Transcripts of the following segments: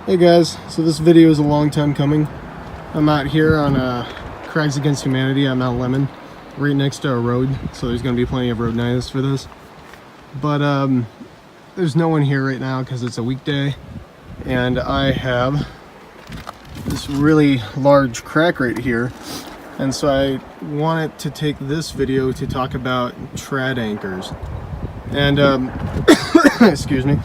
Hey guys, so this video is a long time coming. I'm out here on Crags Against Humanity at Mount Lemon, right next to a road, so there's going to be plenty of road noise for this. But there's no one here right now because it's a weekday, and I have this really large crack right here, and so I wanted to take this video to talk about trad anchors. And excuse me.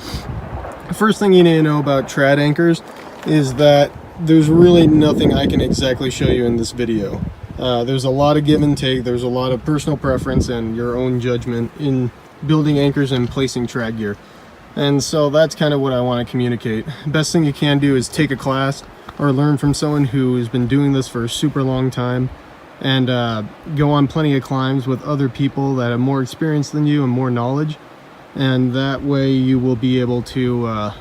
The first thing you need to know about trad anchors is that there's really nothing I can exactly show you in this video. There's a lot of give and take, there's a lot of personal preference and your own judgment in building anchors and placing trad gear. And so that's kind of what I want to communicate. Best thing you can do is take a class or learn from someone who has been doing this for a super long time, and go on plenty of climbs with other people that have more experience than you and more knowledge. And that way you will be able to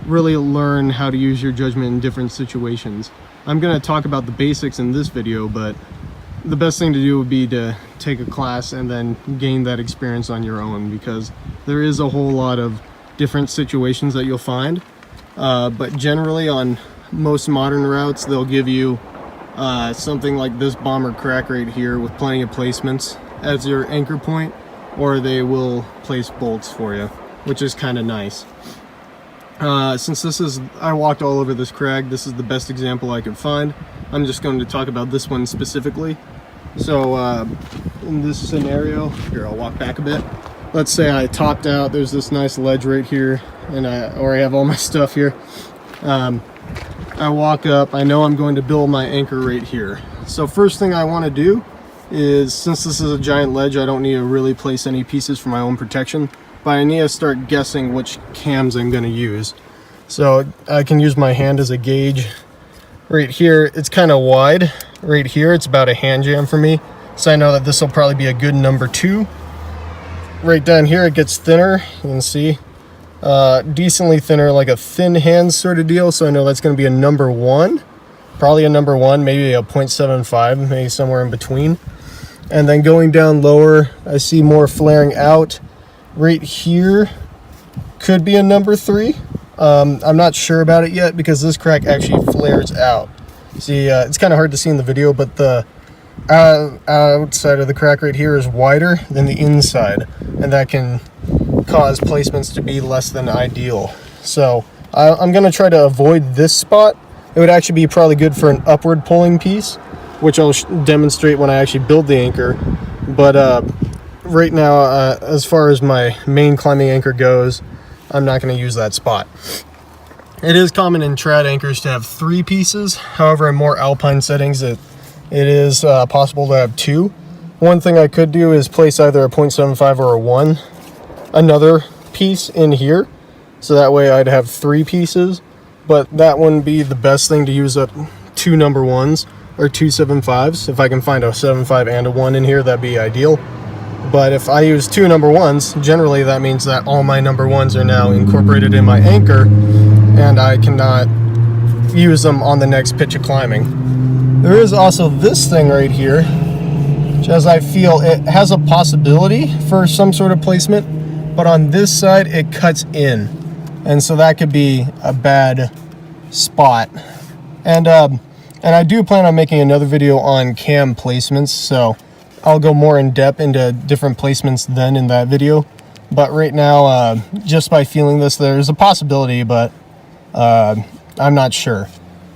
really learn how to use your judgment in different situations. I'm going to talk about the basics in this video, but the best thing to do would be to take a class and then gain that experience on your own, because there is a whole lot of different situations that you'll find. But generally on most modern routes, they'll give you something like this bomber crack right here with plenty of placements as your anchor point, or they will place bolts for you, which is kind of nice. Since I walked all over this crag, this is the best example I could find. I'm just going to talk about this one specifically. So in this scenario, here I'll walk back a bit. Let's say I topped out, there's this nice ledge right here, and I have all my stuff here. I walk up, I know I'm going to build my anchor right here. So first thing I want to do is, since this is a giant ledge, I don't need to really place any pieces for my own protection, but I need to start guessing which cams I'm going to use. So I can use my hand as a gauge. Right here, it's kind of wide. Right here, it's about a hand jam for me, so I know that this will probably be a good number 2. Right down here, it gets thinner, you can see. Decently thinner, like a thin hand sort of deal, so I know that's going to be a number 1. Probably a number 1, maybe a 0.75, maybe somewhere in between. And then going down lower, I see more flaring out. Right here could be a number 3. I'm not sure about it yet because this crack actually flares out. See, it's kind of hard to see in the video, but the outside of the crack right here is wider than the inside, and that can cause placements to be less than ideal. So I'm going to try to avoid this spot. It would actually be probably good for an upward pulling piece, which I'll demonstrate when I actually build the anchor. But right now, as far as my main climbing anchor goes, I'm not going to use that spot. It is common in trad anchors to have 3 pieces. However, in more Alpine settings, it is possible to have 2. One thing I could do is place either a 0.75 or a 1, another piece in here, so that way I'd have 3 pieces. But that wouldn't be the best thing to use up 2 number 1s or 2 7.5s. If I can find a 7.5 and a 1 in here, that'd be ideal. But if I use 2 number 1s, generally that means that all my number 1s are now incorporated in my anchor, and I cannot use them on the next pitch of climbing. There is also this thing right here, which, as I feel, it has a possibility for some sort of placement, but on this side it cuts in, and so that could be a bad spot. And I do plan on making another video on cam placements, so I'll go more in depth into different placements then in that video. But right now, just by feeling this, there's a possibility, but I'm not sure.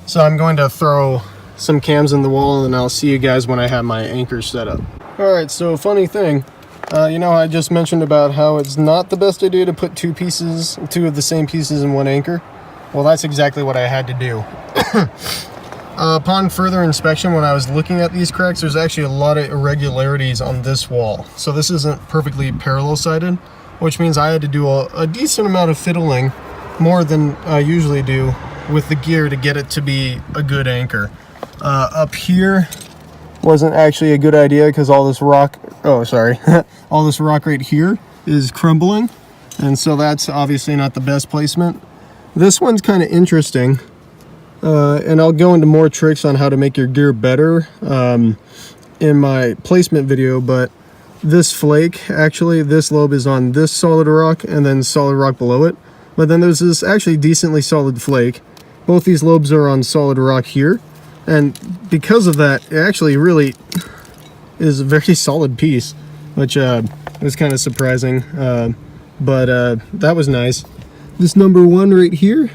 So I'm going to throw some cams in the wall, and I'll see you guys when I have my anchor set up. Alright, so funny thing, I just mentioned about how it's not the best idea to put 2 of the same pieces in one anchor. Well, that's exactly what I had to do. Upon further inspection, when I was looking at these cracks, there's actually a lot of irregularities on this wall. So this isn't perfectly parallel sided, which means I had to do a decent amount of fiddling, more than I usually do, with the gear to get it to be a good anchor. Up here wasn't actually a good idea because all this rock, all this rock right here is crumbling, and so that's obviously not the best placement. This one's kind of interesting. And I'll go into more tricks on how to make your gear better in my placement video, but this flake, actually, this lobe is on this solid rock and then solid rock below it, But then there's this actually decently solid flake. Both these lobes are on solid rock here, and because of that, it actually really is a very solid piece, which was kind of surprising, but that was nice. This number 1 right here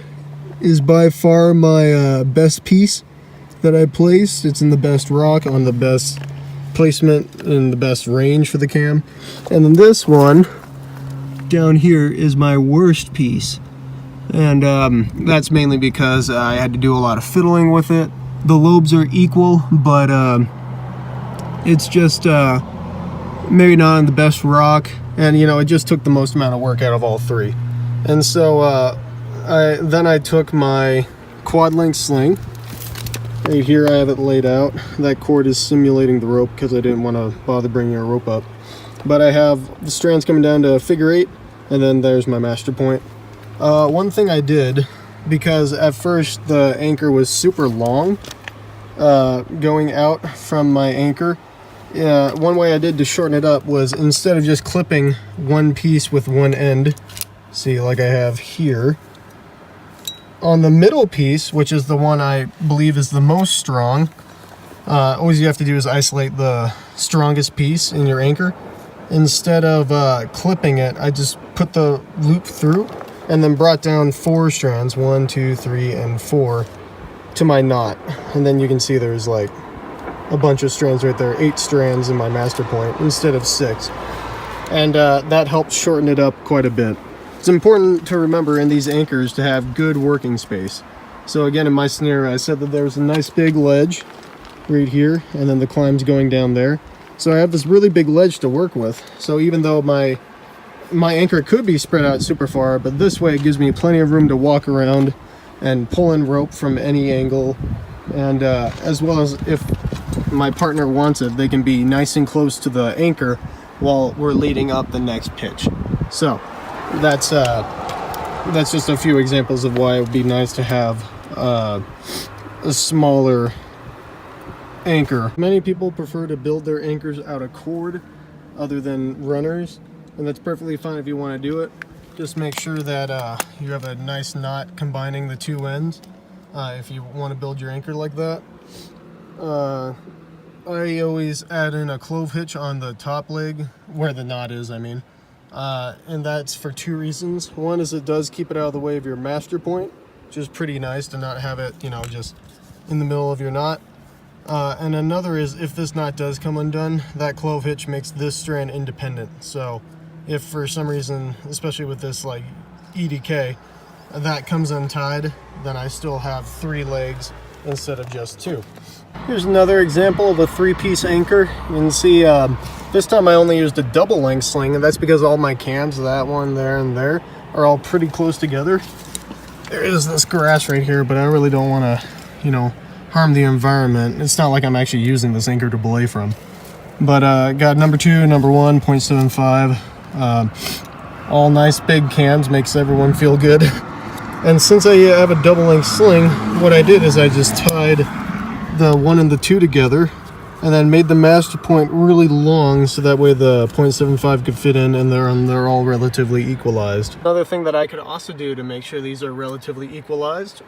is by far my best piece that I placed. It's in the best rock, on the best placement, in the best range for the cam. And then this one down here is my worst piece, and that's mainly because I had to do a lot of fiddling with it. The lobes are equal, but it's just maybe not on the best rock, and you know, it just took the most amount of work out of all three. And so I took my quad link sling. Right here I have it laid out. That cord is simulating the rope because I didn't want to bother bringing a rope up. But I have the strands coming down to figure 8, and then there's my master point. One thing I did, because at first the anchor was super long going out from my anchor, one way I did to shorten it up was, instead of just clipping one piece with one end, see, like I have here, on the middle piece, which is the one I believe is the most strong, all you have to do is isolate the strongest piece in your anchor. Instead of clipping it, I just put the loop through and then brought down 4 strands, 1, 2, 3, and 4, to my knot. And then you can see there's like a bunch of strands right there, 8 strands in my master point instead of 6. And that helped shorten it up quite a bit. It's important to remember in these anchors to have good working space. So again, in my scenario, I said that there was a nice big ledge right here, and then the climb's going down there. So I have this really big ledge to work with. So even though my anchor could be spread out super far, but this way it gives me plenty of room to walk around and pull in rope from any angle. And as well as if my partner wants it, they can be nice and close to the anchor while we're leading up the next pitch. So that's just a few examples of why it would be nice to have a smaller anchor. Many people prefer to build their anchors out of cord other than runners, and that's perfectly fine if you want to do it. Just make sure that you have a nice knot combining the 2 ends if you want to build your anchor like that. I always add in a clove hitch on the top leg, where the knot is, I mean. And that's for 2 reasons. One is it does keep it out of the way of your master point, which is pretty nice to not have it, you know, just in the middle of your knot. And another is, if this knot does come undone, that clove hitch makes this strand independent. So if for some reason, especially with this like EDK, that comes untied, then I still have 3 legs instead of just 2. Here's another example of a 3-piece anchor. You can see this time I only used a double length sling, and that's because all my cams, that one, there, and there, are all pretty close together. There is this grass right here, but I really don't want to, you know, harm the environment. It's not like I'm actually using this anchor to belay from. But got number 2, number 1, 0.75. All nice big cams, makes everyone feel good. And since I have a double length sling, what I did is I just tied the 1 and the 2 together, and then made the master point really long so that way the 0.75 could fit in, and they're all relatively equalized. Another thing that I could also do to make sure these are relatively equalized,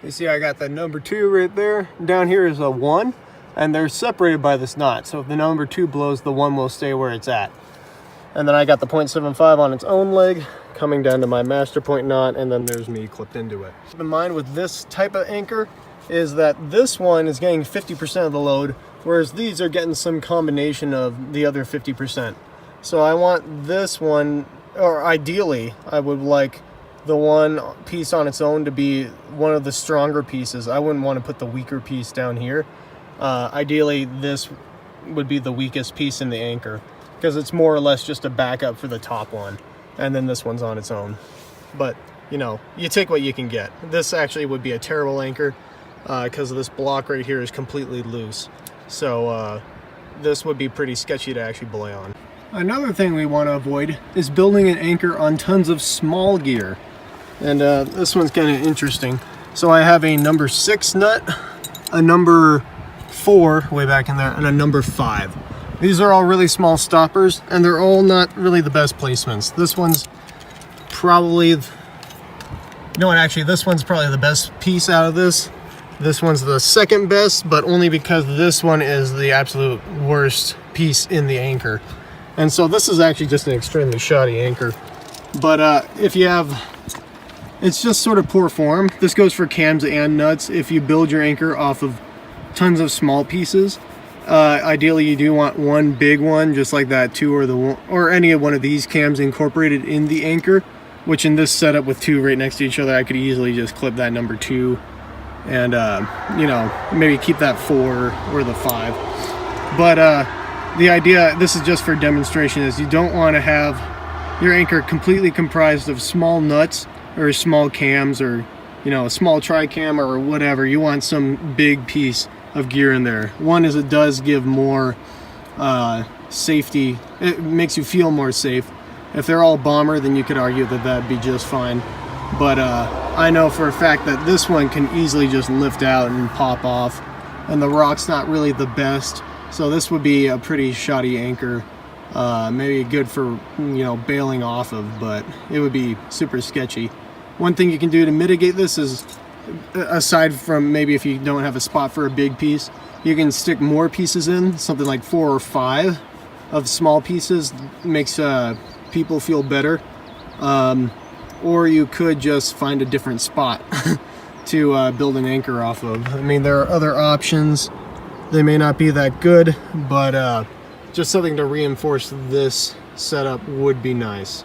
you see I got the number 2 right there. Down here is a 1, and they're separated by this knot. So if the number 2 blows, the 1 will stay where it's at. And then I got the 0.75 on its own leg coming down to my master point knot, and then there's me clipped into it. Keep in mind with this type of anchor is that this one is getting 50% of the load, whereas these are getting some combination of the other 50%. So I want this one, or ideally, I would like the one piece on its own to be one of the stronger pieces. I wouldn't want to put the weaker piece down here. Ideally, this would be the weakest piece in the anchor, because it's more or less just a backup for the top one, and then this one's on its own. But, you know, you take what you can get. This actually would be a terrible anchor, because this block right here is completely loose. So this would be pretty sketchy to actually belay on. Another thing we want to avoid is building an anchor on tons of small gear. And this one's kind of interesting. So I have a number 6 nut, a number 4 way back in there, and a number 5. These are all really small stoppers, and they're all not really the best placements. This one's probably, you know what, actually this one's probably the best piece out of this. This one's the second best, but only because this one is the absolute worst piece in the anchor. And so this is actually just an extremely shoddy anchor. But if you have, it's just sort of poor form. This goes for cams and nuts. If you build your anchor off of tons of small pieces, ideally you do want one big one, just like that, two or any of one of these cams incorporated in the anchor, which in this setup with two right next to each other, I could easily just clip that number 2 and you know, maybe keep that 4 or the 5. But the idea, this is just for demonstration, is you don't want to have your anchor completely comprised of small nuts or small cams, or, you know, a small tri-cam or whatever. You want some big piece of gear in there. One is it does give more safety. It makes you feel more safe. If they're all bomber, then you could argue that that'd be just fine. But I know for a fact that this one can easily just lift out and pop off, and the rock's not really the best, so this would be a pretty shoddy anchor. Maybe good for, you know, bailing off of, but it would be super sketchy. One thing you can do to mitigate this is, aside from maybe if you don't have a spot for a big piece, you can stick more pieces in, something like 4 or 5 of small pieces. Makes people feel better. Or you could just find a different spot to build an anchor off of. I mean, there are other options. They may not be that good, but just something to reinforce this setup would be nice.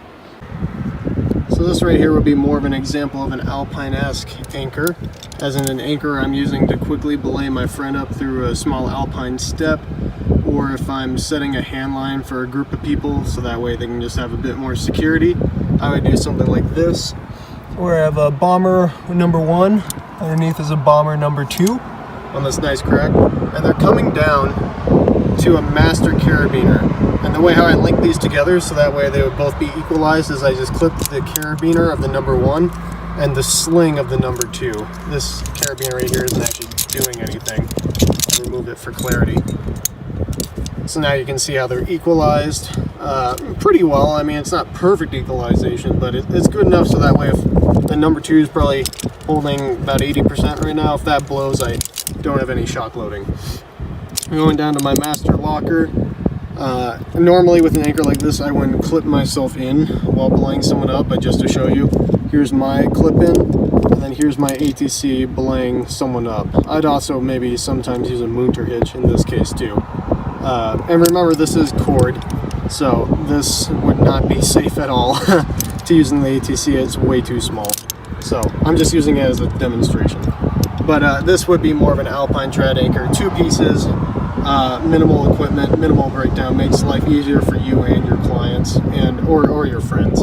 So this right here would be more of an example of an Alpine-esque anchor, as in an anchor I'm using to quickly belay my friend up through a small Alpine step, or if I'm setting a hand line for a group of people so that way they can just have a bit more security, I would do something like this, where I have a bomber number 1, underneath is a bomber number 2 on this nice crack, and they're coming down to a master carabiner. And the way how I link these together so that way they would both be equalized is I just clip the carabiner of the number 1 and the sling of the number 2. This carabiner right here isn't actually doing anything. I'll remove it for clarity. So now you can see how they're equalized pretty well. I mean, it's not perfect equalization, but it's good enough so that way if the number 2 is probably holding about 80% right now, if that blows, I don't have any shock loading. I'm going down to my master locker. Normally with an anchor like this, I wouldn't clip myself in while belaying someone up, but just to show you, here's my clip in, and then here's my ATC belaying someone up. I'd also maybe sometimes use a moonter hitch in this case too. And remember, this is cord, so this would not be safe at all to use in the ATC. It's way too small. So I'm just using it as a demonstration. But this would be more of an Alpine trad anchor, 2 pieces, minimal equipment, minimal breakdown, makes life easier for you and your clients and or your friends.